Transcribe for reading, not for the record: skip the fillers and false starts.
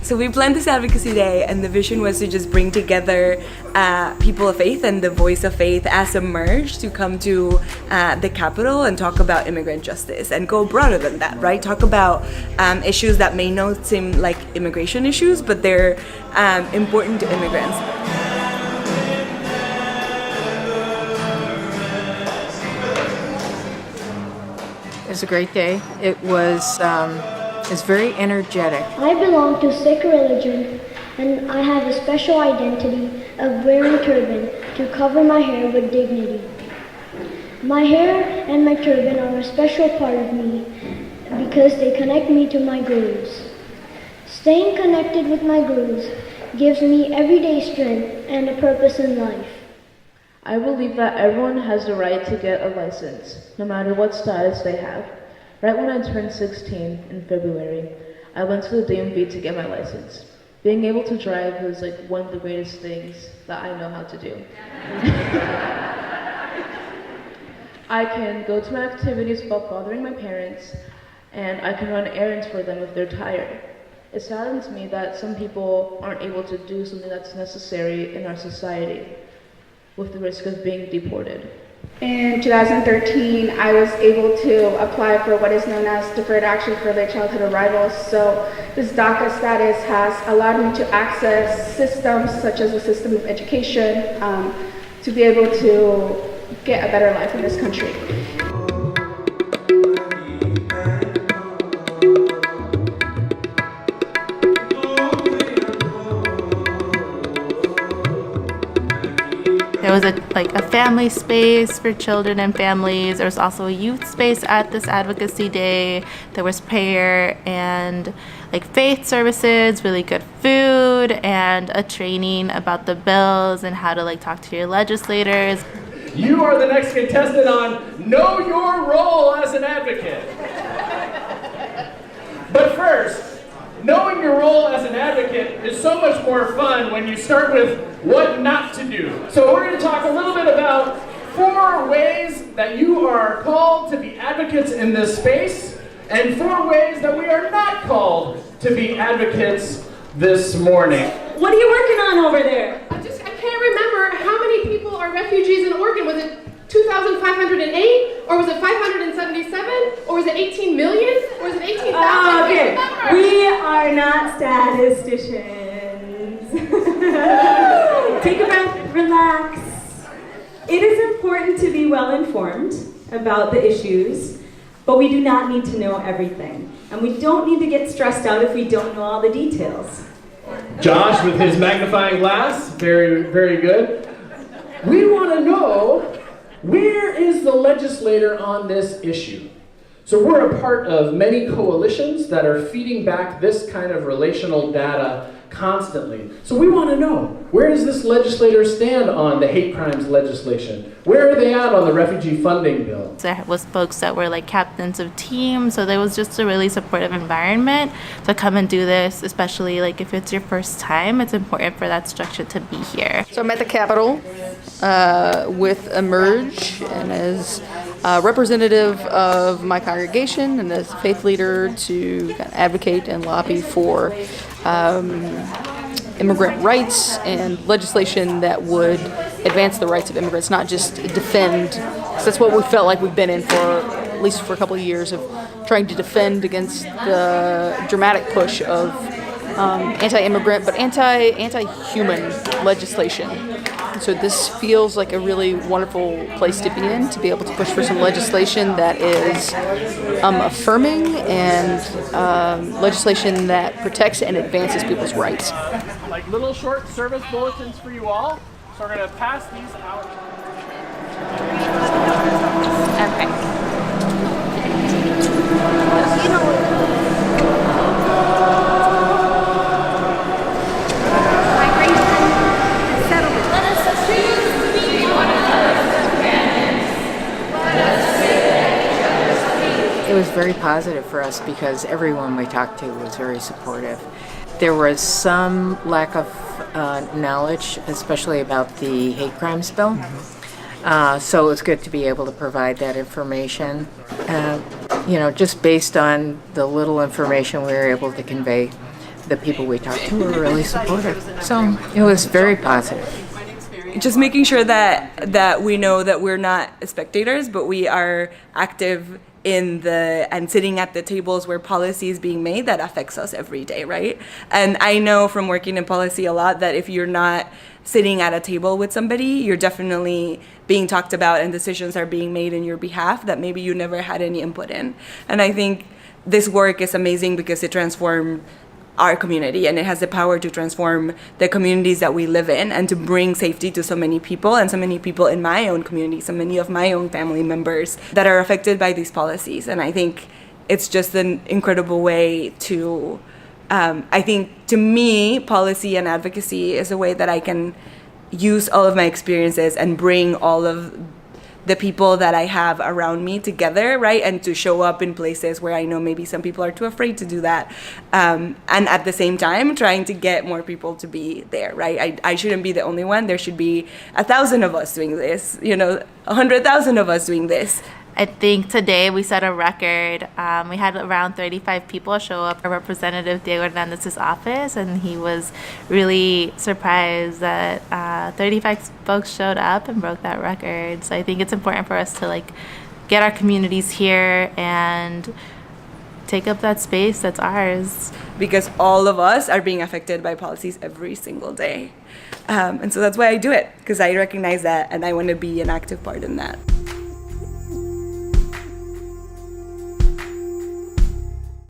So we planned this Advocacy Day, and the vision was to just bring together people of faith and the voice of faith as IMIrJ to come to the Capitol and talk about immigrant justice and go broader than that, right? Talk about issues that may not seem like immigration issues, but they're important to immigrants. It was a great day. It was very energetic. I belong to Sikh religion, and I have a special identity of wearing a turban to cover my hair with dignity. My hair and my turban are a special part of me because they connect me to my gurus. Staying connected with my gurus gives me everyday strength and a purpose in life. I believe that everyone has the right to get a license, no matter what status they have. Right when I turned 16 in February, I went to the DMV to get my license. Being able to drive was like one of the greatest things that I know how to do. I can go to my activities without bothering my parents, and I can run errands for them if they're tired. It saddens me that some people aren't able to do something that's necessary in our society, with the risk of being deported. In 2013, I was able to apply for what is known as Deferred Action for Late Childhood Arrivals. So this DACA status has allowed me to access systems such as the system of education to be able to get a better life in this country. There was a family space for children and families. There was also a youth space at this Advocacy Day. There was prayer and faith services, really good food, and a training about the bills and how to talk to your legislators. You are the next contestant on Know Your Role as an Advocate. But first, knowing your role as an advocate is so much more fun when you start with what not to do. So we're going to talk a little bit about 4 ways that you are called to be advocates in this space, and 4 ways that we are not called to be advocates this morning. What are you working on over there? I can't remember how many people are refugees in Oregon. Was it 2,508, or was it 577, or was it 18 million, or was it 18,000? Okay, we are not statisticians. Take a breath, relax. It is important to be well informed about the issues, but we do not need to know everything. And we don't need to get stressed out if we don't know all the details. Josh with his magnifying glass, very, very good. We want to know, where is the legislator on this issue? So we're a part of many coalitions that are feeding back this kind of relational data constantly. So we want to know, where does this legislator stand on the hate crimes legislation? Where are they at on the refugee funding bill? There was folks that were captains of teams, so there was just a really supportive environment to come and do this, especially if it's your first time. It's important for that structure to be here. So I'm at the Capitol with IMIrJ, and as representative of my congregation and as faith leader to advocate and lobby for immigrant rights and legislation that would advance the rights of immigrants, not just defend, because that's what we felt like we've been in for at least for a couple of years, of trying to defend against the dramatic push of anti-immigrant but anti-human legislation. So this feels like a really wonderful place to be in, to be able to push for some legislation that is affirming and legislation that protects and advances people's rights. Little short service bulletins for you all. So we're going to pass these out. Okay. It was very positive for us because everyone we talked to was very supportive. There was some lack of knowledge, especially about the hate crimes bill. So it was good to be able to provide that information. Just based on the little information we were able to convey, the people we talked to were really supportive. So it was very positive. Just making sure that we know that we're not spectators, but we are active and sitting at the tables where policy is being made that affects us every day, right? And I know from working in policy a lot that if you're not sitting at a table with somebody, you're definitely being talked about and decisions are being made in your behalf that maybe you never had any input in. And I think this work is amazing because it transformed our community, and it has the power to transform the communities that we live in and to bring safety to so many people, and so many people in my own community, so many of my own family members that are affected by these policies. And I think it's just an incredible way to, I think to me, policy and advocacy is a way that I can use all of my experiences and bring all of the people that I have around me together, right? And to show up in places where I know maybe some people are too afraid to do that. And at the same time, trying to get more people to be there, right? I shouldn't be the only one. There should be 1,000 of us doing this, 100,000 of us doing this. I think today we set a record. We had around 35 people show up at Representative Diego Hernandez's office, and he was really surprised that 35 folks showed up and broke that record. So I think it's important for us to get our communities here and take up that space that's ours. Because all of us are being affected by policies every single day. And so that's why I do it, because I recognize that and I want to be an active part in that.